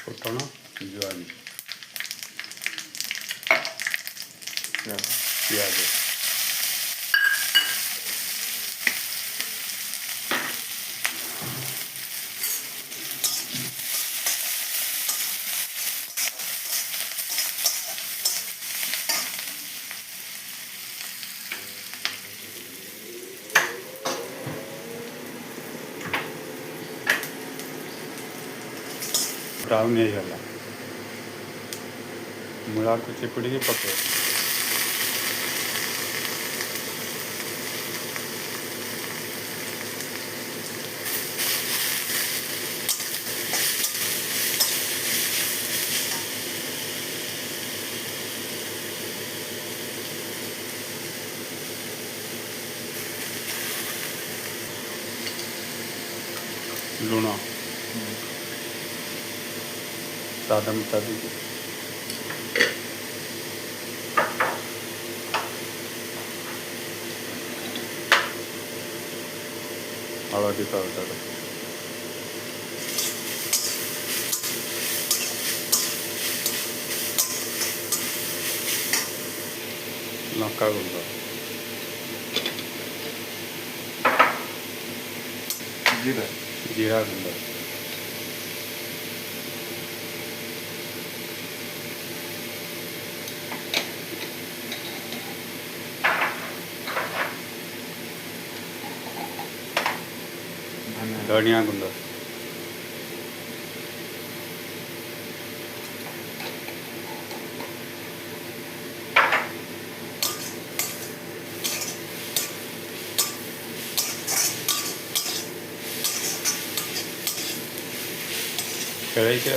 ଫୁଟଣ ଜୁଆଣି ପିଆଜ ବ୍ରାଉନ୍ ହେଇଗଲା ମୂଳାକୁ ଚିପୁଡ଼ିକି ପକାଇବ। ଲୁଣ ସ୍ୱାଦ ମୁତାବିକ ହଳଦୀ ପାଉଡ଼ର ଲଙ୍କା ଗୁଣ୍ଡ ଜିରା ଗୁଣ୍ଡ धनिया गुंड कड़ाई के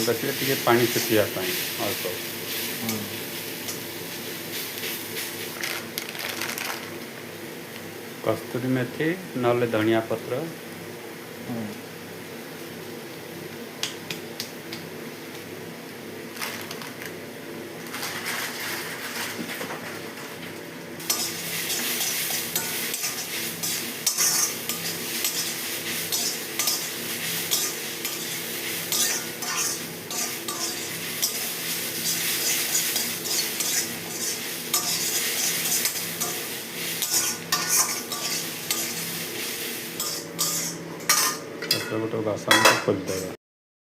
रखिए टे पानी छुटियापाई अल्प कस्तूरी मेथी नले धनिया पत्र गोटे बासन खोलदेगा।